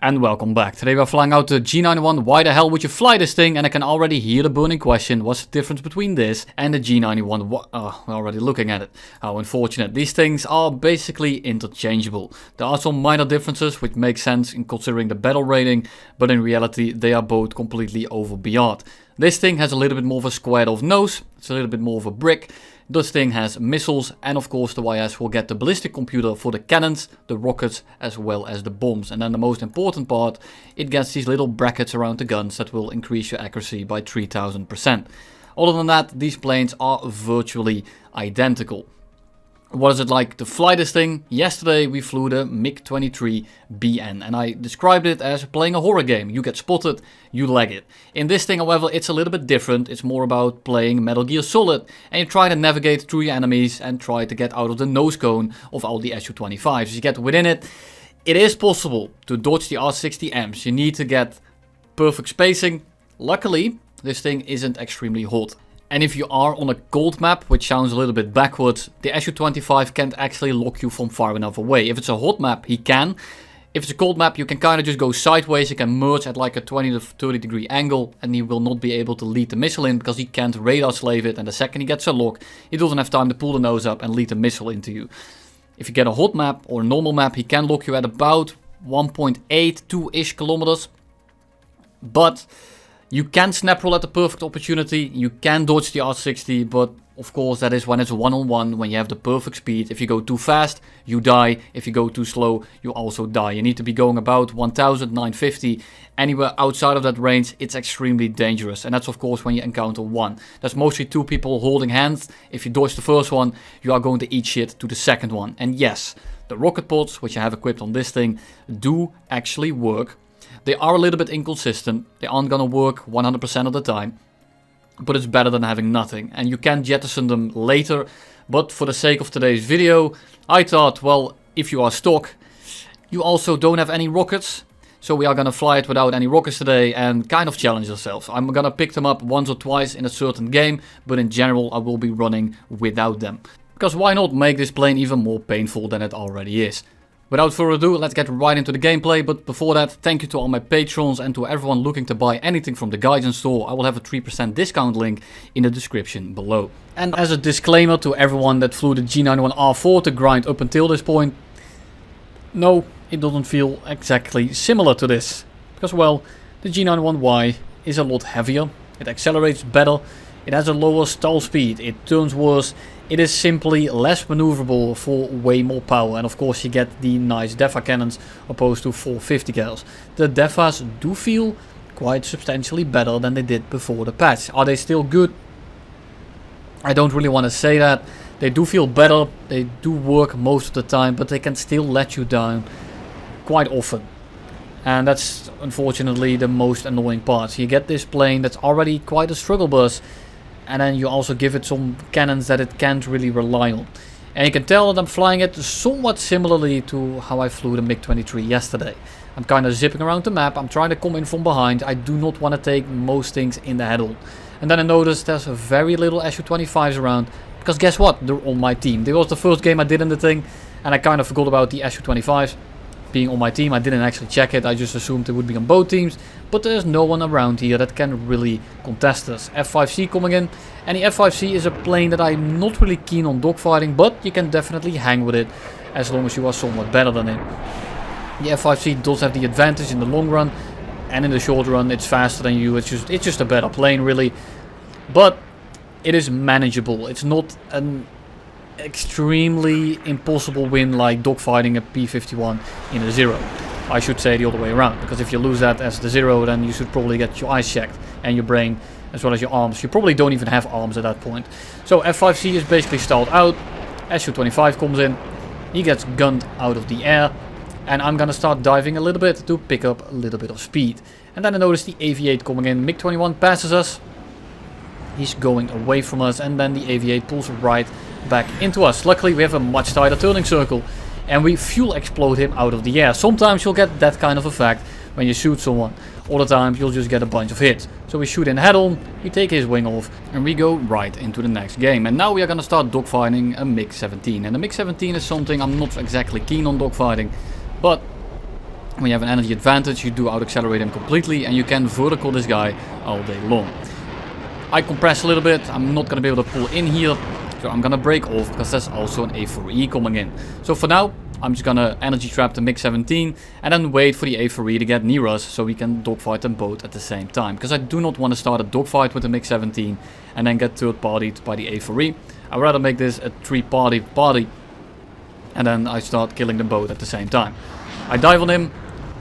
And welcome back. Today we're flying out the G.91. Why the hell would you fly this thing? And I can already hear the burning question. What's the difference between this and the G.91? We're already looking at it. How unfortunate. These things are basically interchangeable. There are some minor differences which make sense in considering the battle rating, but in reality they are both completely over beyond. This thing has a little bit more of a squared off nose. It's a little bit more of a brick. This thing has missiles, and of course the YS will get the ballistic computer for the cannons, the rockets, as well as the bombs. And then the most important part, it gets these little brackets around the guns that will increase your accuracy by 3000%. Other than that, these planes are virtually identical. What is it like to fly this thing? Yesterday we flew the MiG-23BN and I described it as playing a horror game. You get spotted, you leg it. In this thing, however, it's a little bit different. It's more about playing Metal Gear Solid and you try to navigate through your enemies and try to get out of the nose cone of all the Su-25s. As you get within it, it is possible to dodge the R60Ms. You need to get perfect spacing. Luckily, this thing isn't extremely hot. And if you are on a cold map, which sounds a little bit backwards, the Su-25 can't actually lock you from far enough away. If it's a hot map, he can. If it's a cold map, you can kind of just go sideways. You can merge at like a 20 to 30 degree angle and he will not be able to lead the missile in because he can't radar slave it. And the second he gets a lock, he doesn't have time to pull the nose up and lead the missile into you. If you get a hot map or a normal map, he can lock you at about 1.8, 2-ish kilometers. But you can snap roll at the perfect opportunity, you can dodge the R60, but of course that is when it's one-on-one, when you have the perfect speed. If you go too fast, you die. If you go too slow, you also die. You need to be going about 1000-950. Anywhere outside of that range, it's extremely dangerous. And that's of course when you encounter one. That's mostly two people holding hands. If you dodge the first one, you are going to eat shit to the second one. And yes, the rocket pods, which I have equipped on this thing, do actually work. They are a little bit inconsistent, they aren't gonna work 100% of the time, but it's better than having nothing. And you can jettison them later, but for the sake of today's video, I thought, well, if you are stock, you also don't have any rockets, so we are gonna fly it without any rockets today and kind of challenge ourselves. I'm gonna pick them up once or twice in a certain game, but in general I will be running without them. Because why not make this plane even more painful than it already is? Without further ado, let's get right into the gameplay, but before that, thank you to all my patrons and to everyone looking to buy anything from the Guardian store. I will have a 3% discount link in the description below. And as a disclaimer to everyone that flew the G.91R4 to grind up until this point, no, it doesn't feel exactly similar to this. Because well, the G.91Y is a lot heavier, it accelerates better, it has a lower stall speed, it turns worse. It is simply less maneuverable for way more power, and of course you get the nice DEFA cannons opposed to 450 cals. The DEFAs do feel quite substantially better than they did before the patch. Are they still good? I don't really want to say that. They do feel better, they do work most of the time, but they can still let you down quite often. And that's unfortunately the most annoying part. You get this plane that's already quite a struggle bus, and then you also give it some cannons that it can't really rely on. And you can tell that I'm flying it somewhat similarly to how I flew the MiG-23 yesterday. I'm kind of zipping around the map, I'm trying to come in from behind, I do not want to take most things in the head-on. And then I noticed there's very little Su-25s around, because guess what, they're on my team. This was the first game I did in the thing, and I kind of forgot about the Su-25s being on my team. I didn't actually check it, I just assumed it would be on both teams, but there's no one around here that can really contest us. F5C coming in, and the F5C is a plane that I'm not really keen on dogfighting, but you can definitely hang with it as long as you are somewhat better than it. The F5C does have the advantage in the long run, and in the short run it's faster than you. It's just a better plane really, but it is manageable. It's not an extremely impossible win like dogfighting a P-51 in a zero. I should say the other way around, because if you lose that as the zero, then you should probably get your eyes checked and your brain as well as your arms. You probably don't even have arms at that point. So F5C is basically stalled out. Su-25 comes in, he gets gunned out of the air, and I'm gonna start diving a little bit to pick up a little bit of speed. And then I notice the AV-8 coming in. MiG-21 passes us, he's going away from us, and then the AV-8 pulls right back into us. Luckily we have a much tighter turning circle and we fuel explode him out of the air. Sometimes you'll get that kind of effect when you shoot someone. Other times you'll just get a bunch of hits. So we shoot in head on, we take his wing off and we go right into the next game. And now we are gonna start dogfighting a MiG-17. And the MiG-17 is something I'm not exactly keen on dogfighting, but When you have an energy advantage, you do out-accelerate him completely, and you can vertical this guy all day long. I compress a little bit. I'm not going to be able to pull in here, so I'm going to break off because there's also an A4E coming in. So for now, I'm just going to energy trap the MiG-17 and then wait for the A4E to get near us so we can dogfight them both at the same time. Because I do not want to start a dogfight with the MiG-17 and then get third-partied by the A4E. I'd rather make this a three-party party and then I start killing them both at the same time. I dive on him,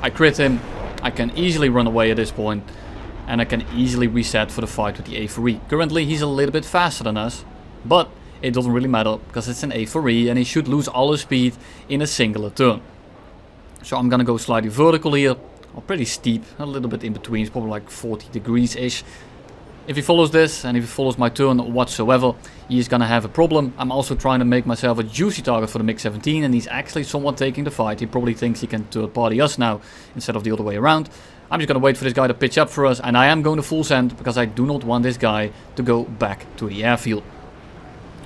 I crit him, I can easily run away at this point, and I can easily reset for the fight with the A4E. Currently he's a little bit faster than us, but it doesn't really matter because it's an A4E and he should lose all his speed in a singular turn. So I'm gonna go slightly vertical here, or pretty steep, a little bit in between, it's probably like 40 degrees-ish. If he follows this, and if he follows my turn whatsoever, he's gonna have a problem. I'm also trying to make myself a juicy target for the MiG-17, and he's actually somewhat taking the fight. He probably thinks he can third party us now, instead of the other way around. I'm just gonna wait for this guy to pitch up for us, and I am going to full send, because I do not want this guy to go back to the airfield.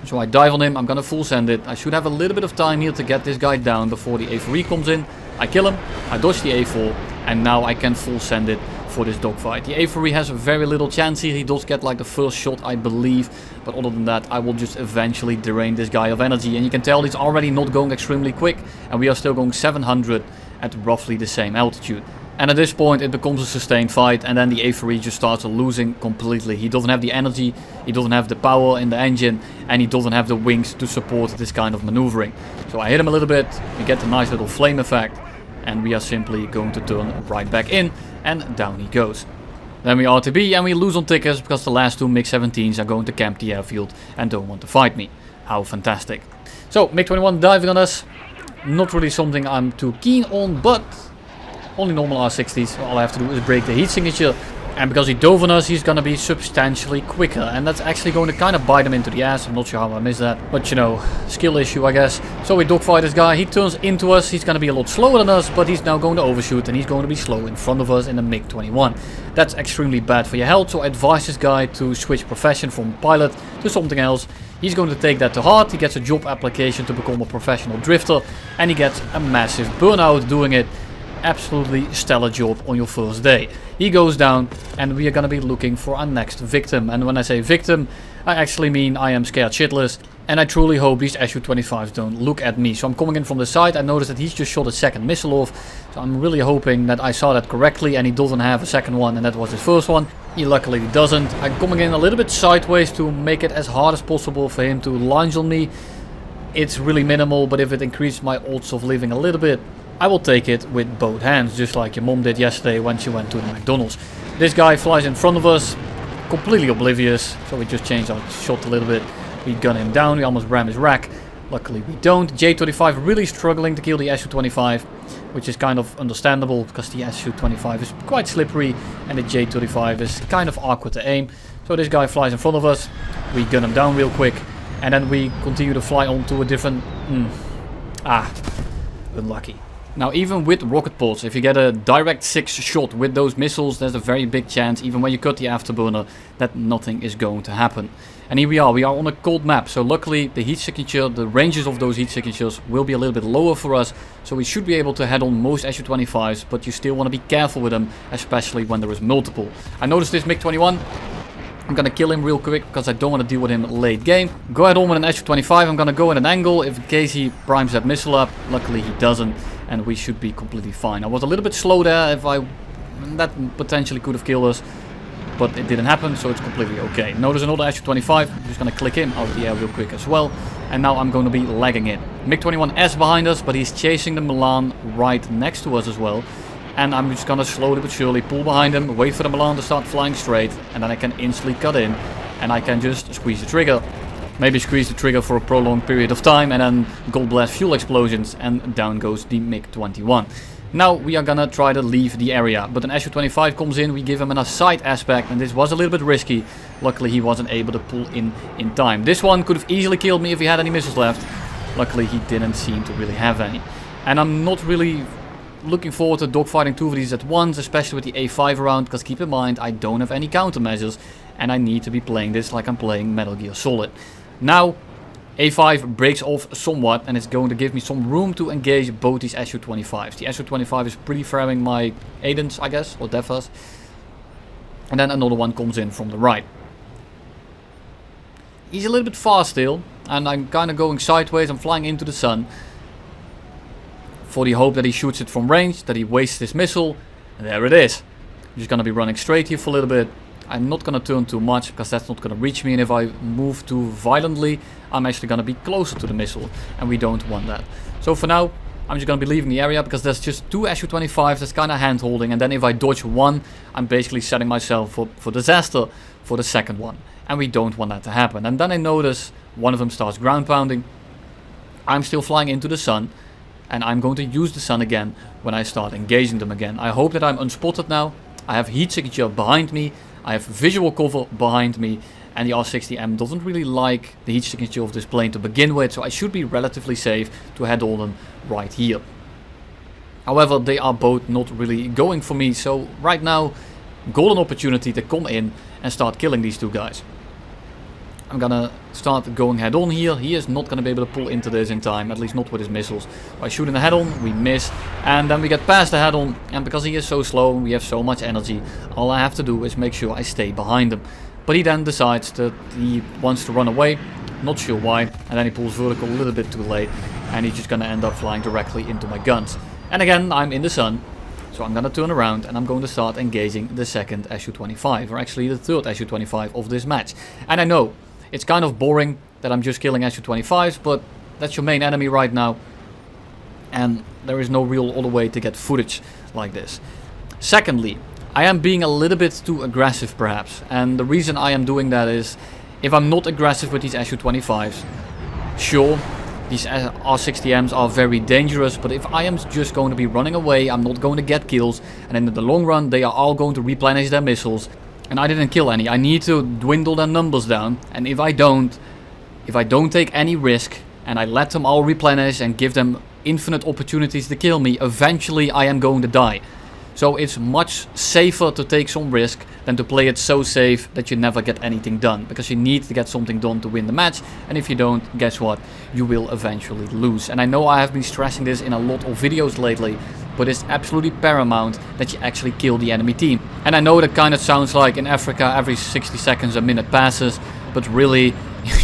So I dive on him, I'm gonna full send it. I should have a little bit of time here to get this guy down before the A4E comes in. I kill him, I dodge the A4, and now I can full send it for this dogfight. The A4E has very little chance here. He does get like the first shot, I believe, but other than that I will just eventually drain this guy of energy, and you can tell he's already not going extremely quick, and we are still going 700 at roughly the same altitude. And at this point it becomes a sustained fight, and then the A4E just starts losing completely. He doesn't have the energy, he doesn't have the power in the engine, and he doesn't have the wings to support this kind of maneuvering. So I hit him a little bit, we get a nice little flame effect, and we are simply going to turn right back in, and down he goes. Then we RTB and we lose on tickers because the last two MiG-17s are going to camp the airfield and don't want to fight me. How fantastic. So MiG-21 diving on us, not really something I'm too keen on, but only normal R60s, all I have to do is break the heat signature. And because he dove on us, he's gonna be substantially quicker, and that's actually going to kind of bite him into the ass. I'm not sure how I missed that, but you know, skill issue I guess. So we dogfight this guy, he turns into us, he's gonna be a lot slower than us, but he's now going to overshoot and he's going to be slow in front of us in the MiG-21. That's extremely bad for your health, so I advise this guy to switch profession from pilot to something else. He's going to take that to heart, he gets a job application to become a professional drifter, and he gets a massive burnout doing it. Absolutely stellar job on your first day. He goes down and we are gonna be looking for our next victim. And when I say victim, I actually mean I am scared shitless, and I truly hope these Su-25s don't look at me. So I'm coming in from the side, I noticed that he's just shot a second missile off, so I'm really hoping that I saw that correctly and he doesn't have a second one, and that was his first one. He luckily doesn't. I'm coming in a little bit sideways to make it as hard as possible for him to lunge on me. It's really minimal, but if it increases my odds of living a little bit, I will take it with both hands, just like your mom did yesterday when she went to the McDonald's. This guy flies in front of us, completely oblivious, so we just changed our shot a little bit. We gun him down, we almost ram his rack. Luckily we don't. J-35 really struggling to kill the Su-25, which is kind of understandable because the Su-25 is quite slippery and the J-35 is kind of awkward to aim. So this guy flies in front of us, we gun him down real quick, and then we continue to fly on to a different... unlucky. Now even with rocket pods, if you get a direct 6 shot with those missiles, there's a very big chance, even when you cut the afterburner, that nothing is going to happen. And here we are on a cold map, so luckily the heat signature, the ranges of those heat signatures will be a little bit lower for us, so we should be able to head on most Su-25s, but you still want to be careful with them, especially when there is multiple. I noticed this MiG-21. I'm gonna kill him real quick because I don't want to deal with him late game. Go ahead on with an Su-25, I'm gonna go at an angle in case he primes that missile up. Luckily he doesn't, and we should be completely fine. I was a little bit slow there, that potentially could have killed us, but it didn't happen, so it's completely okay. Notice another Su-25, I'm just gonna click him out of the air real quick as well, and now I'm going to be lagging it. MiG-21S behind us, but he's chasing the Milan right next to us as well. And I'm just gonna slowly but surely pull behind him, wait for the Milan to start flying straight, and then I can instantly cut in, and I can just squeeze the trigger. Maybe squeeze the trigger for a prolonged period of time, and then gold blast fuel explosions, and down goes the MiG-21. Now we are gonna try to leave the area, but an Su-25 comes in, we give him a side aspect, and this was a little bit risky. Luckily he wasn't able to pull in time. This one could have easily killed me if he had any missiles left. Luckily he didn't seem to really have any. And I'm not really looking forward to dogfighting two of these at once, especially with the A5 around, because keep in mind I don't have any countermeasures and I need to be playing this like I'm playing Metal Gear Solid. Now, A5 breaks off somewhat, and it's going to give me some room to engage both these Su-25s. The Su-25 is preferring my Aidens, I guess, or Defas. And then another one comes in from the right. He's a little bit fast still, and I'm kind of going sideways. I'm flying into the sun for the hope that he shoots it from range, that he wastes his missile, and there it is. I'm just going to be running straight here for a little bit. I'm not going to turn too much, because that's not going to reach me, and if I move too violently, I'm actually going to be closer to the missile, and we don't want that. So for now, I'm just going to be leaving the area, because there's just two Su-25s, that's kind of hand holding, and then if I dodge one, I'm basically setting myself up for disaster for the second one. And we don't want that to happen. And then I notice one of them starts ground pounding. I'm still flying into the sun. And I'm going to use the sun again when I start engaging them again. I hope that I'm unspotted now. I have heat signature behind me. I have visual cover behind me. And the R60M doesn't really like the heat signature of this plane to begin with. So I should be relatively safe to head on them right here. However, they are both not really going for me. So right now, golden opportunity to come in and start killing these two guys. I'm gonna start going head on here. He is not gonna be able to pull into this in time, at least not with his missiles. By shooting the head on, we miss, and then we get past the head on, and because he is so slow and we have so much energy, all I have to do is make sure I stay behind him. But he then decides that he wants to run away, not sure why, and then he pulls vertical a little bit too late, and he's just gonna end up flying directly into my guns. And again, I'm in the sun, so I'm gonna turn around and I'm going to start engaging the second Su-25, or actually the third Su-25 of this match. And I know, it's kind of boring that I'm just killing Su-25s, but that's your main enemy right now. And there is no real other way to get footage like this. Secondly, I am being a little bit too aggressive perhaps. And the reason I am doing that is, if I'm not aggressive with these Su-25s, sure, these R60Ms are very dangerous, but if I am just going to be running away, I'm not going to get kills. And in the long run, they are all going to replenish their missiles. And I didn't kill any. I need to dwindle their numbers down. And if I don't take any risk and I let them all replenish and give them infinite opportunities to kill me, eventually I am going to die. So it's much safer to take some risk than to play it so safe that you never get anything done. Because you need to get something done to win the match. And if you don't, guess what? You will eventually lose. And I know I have been stressing this in a lot of videos lately, but it's absolutely paramount that you actually kill the enemy team. And I know that kind of sounds like in Africa every 60 seconds a minute passes, but really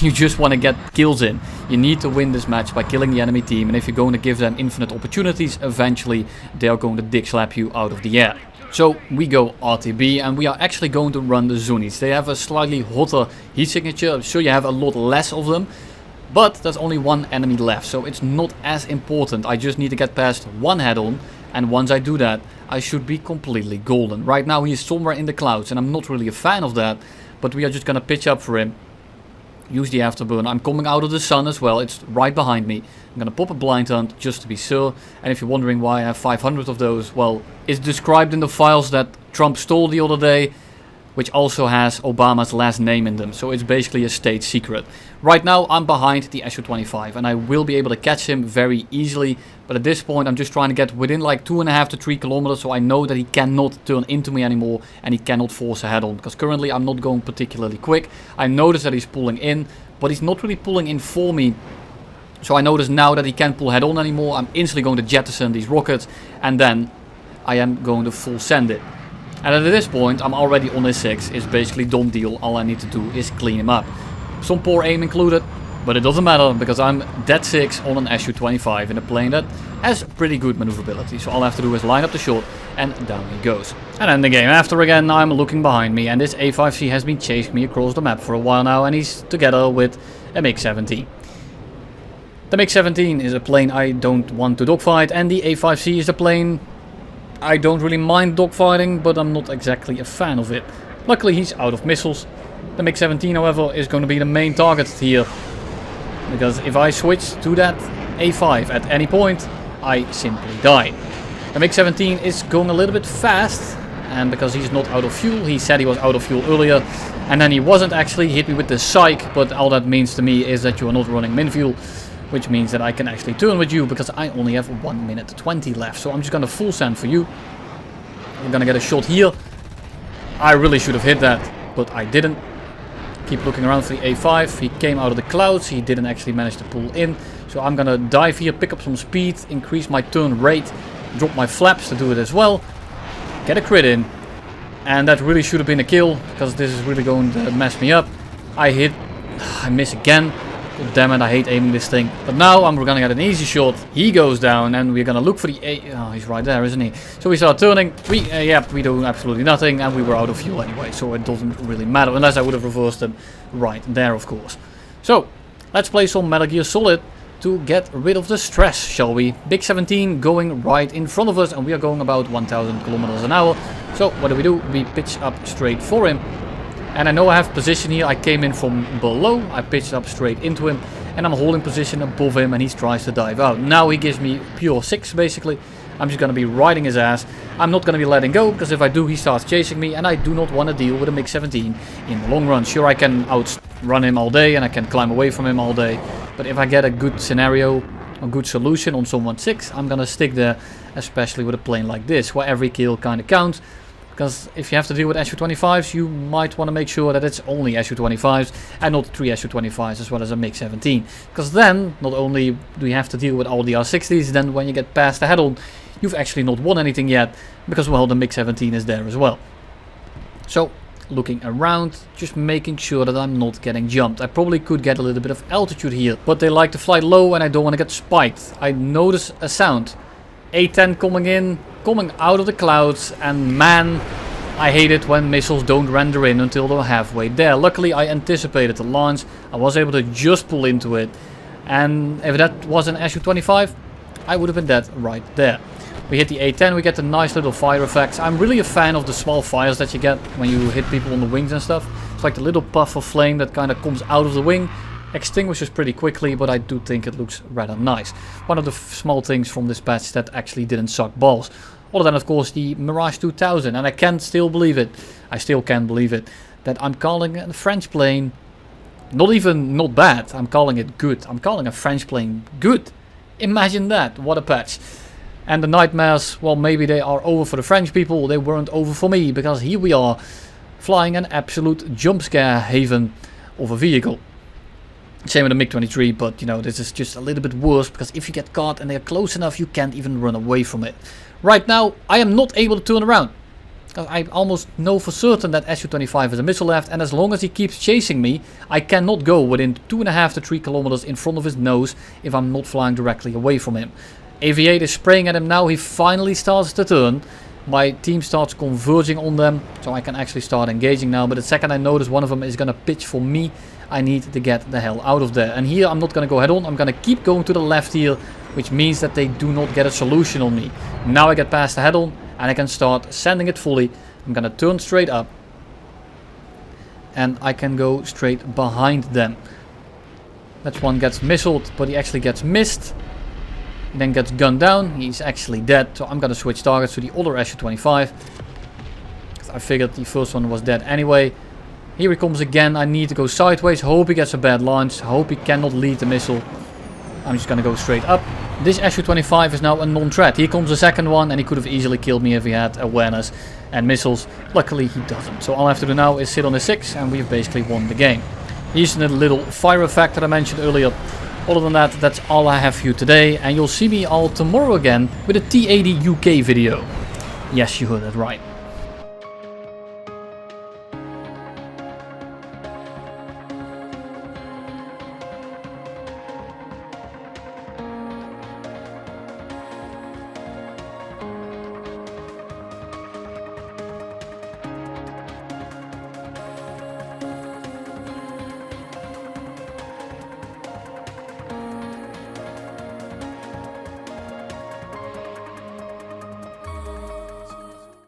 you just want to get kills in. You need to win this match by killing the enemy team, and if you're going to give them infinite opportunities, eventually they are going to dick slap you out of the air. So we go RTB, and we are actually going to run the Zunis. They have a slightly hotter heat signature. I'm sure you have a lot less of them, but there's only one enemy left, so it's not as important. I just need to get past one head-on, and once I do that, I should be completely golden. Right now he is somewhere in the clouds, and I'm not really a fan of that, but we are just gonna pitch up for him. Use the afterburn. I'm coming out of the sun as well. It's right behind me. I'm gonna pop a blind hunt just to be sure. And if you're wondering why I have 500 of those, well, it's described in the files that Trump stole the other day, which also has Obama's last name in them. So it's basically a state secret. Right now I'm behind the Su-25 and I will be able to catch him very easily. But at this point I'm just trying to get within like 2.5 to 3 kilometers, so I know that he cannot turn into me anymore and he cannot force a head on. Because currently I'm not going particularly quick. I notice that he's pulling in, but he's not really pulling in for me. So I notice now that he can't pull head on anymore. I'm instantly going to jettison these rockets and then I am going to full send it. And at this point, I'm already on his 6. It's basically done deal. All I need to do is clean him up. Some poor aim included, but it doesn't matter because I'm dead 6 on an Su-25 in a plane that has pretty good maneuverability. So all I have to do is line up the shot and down he goes. And then the game after again, I'm looking behind me and this A5C has been chasing me across the map for a while now and he's together with a MiG-17. The MiG-17 is a plane I don't want to dogfight and the A5C is a plane I don't really mind dogfighting, but I'm not exactly a fan of it. Luckily he's out of missiles. The MiG-17 however is going to be the main target here. Because if I switch to that A5 at any point, I simply die. The MiG-17 is going a little bit fast. And because he's not out of fuel, he said he was out of fuel earlier. And then he wasn't actually, he hit me with the psych. But all that means to me is that you are not running min fuel. Which means that I can actually turn with you because I only have 1 minute 20 left. So I'm just going to full send for you. I'm going to get a shot here. I really should have hit that, but I didn't. Keep looking around for the A5. He came out of the clouds. He didn't actually manage to pull in. So I'm gonna dive here, pick up some speed, increase my turn rate, drop my flaps to do it as well. Get a crit in. And that really should have been a kill, because this is really going to mess me up. I hit. I miss again. God damn it, I hate aiming this thing. But now we're gonna get an easy shot. He goes down and we're gonna look for the A. Oh, he's right there, isn't he? So we start turning. We do absolutely nothing and we were out of fuel anyway. So it doesn't really matter, unless I would have reversed him right there, of course. So, let's play some Metal Gear Solid to get rid of the stress, shall we? Big 17 going right in front of us and we are going about 1000 kilometers an hour. So what do? We pitch up straight for him. And I know I have position here. I came in from below. I pitched up straight into him. And I'm holding position above him and he tries to dive out. Now he gives me pure 6 basically. I'm just going to be riding his ass. I'm not going to be letting go, because if I do, he starts chasing me. And I do not want to deal with a MiG-17 in the long run. Sure, I can outrun him all day and I can climb away from him all day. But if I get a good scenario, a good solution on some 1-6, I'm going to stick there. Especially with a plane like this, where every kill kind of counts. Because if you have to deal with Su-25s, you might want to make sure that it's only Su-25s and not 3 Su-25s as well as a MiG-17. Because then, not only do you have to deal with all the R-60s, then when you get past the head-on, you've actually not won anything yet. Because, well, the MiG-17 is there as well. So, looking around, just making sure that I'm not getting jumped. I probably could get a little bit of altitude here, but they like to fly low and I don't want to get spiked. I notice a sound. A-10 coming in, coming out of the clouds, and man, I hate it when missiles don't render in until they're halfway there. Luckily I anticipated the launch, I was able to just pull into it, and if that was an Su-25, I would have been dead right there. We hit the A-10, we get the nice little fire effects. I'm really a fan of the small fires that you get when you hit people on the wings and stuff. It's like the little puff of flame that kind of comes out of the wing. Extinguishes pretty quickly, but I do think it looks rather nice. One of the small things from this patch that actually didn't suck balls. Other than, of course, the Mirage 2000. And I can't still believe it. I still can't believe it. That I'm calling a French plane not bad. I'm calling it good. I'm calling a French plane good. Imagine that. What a patch. And the nightmares, well, maybe they are over for the French people. They weren't over for me, because here we are flying an absolute jump scare haven of a vehicle. Same with the MiG-23, but you know, this is just a little bit worse, because if you get caught and they're close enough, you can't even run away from it. Right now, I am not able to turn around. I almost know for certain that Su-25 has a missile left, and as long as he keeps chasing me, I cannot go within 2.5 to 3 kilometers in front of his nose if I'm not flying directly away from him. AV-8 is spraying at him now. He finally starts to turn. My team starts converging on them, so I can actually start engaging now. But the second I notice one of them is going to pitch for me, I need to get the hell out of there. And here I'm not going to go head on. I'm going to keep going to the left here, which means that they do not get a solution on me. Now I get past the head on and I can start sending it fully. I'm going to turn straight up and I can go straight behind them. That one gets missiled, but he actually gets missed. He then gets gunned down. He's actually dead, so I'm going to switch targets to the other Su-25. I figured the first one was dead anyway. Here he comes again. I need to go sideways. Hope he gets a bad launch. Hope he cannot lead the missile. I'm just going to go straight up. This Su-25 is now a non-threat. Here comes the second one, and he could have easily killed me if he had awareness and missiles. Luckily he doesn't. So all I have to do now is sit on the 6 and we've basically won the game. Here's the little fire effect that I mentioned earlier. Other than that, that's all I have for you today. And you'll see me all tomorrow again with a T80 UK video. Yes, you heard that right.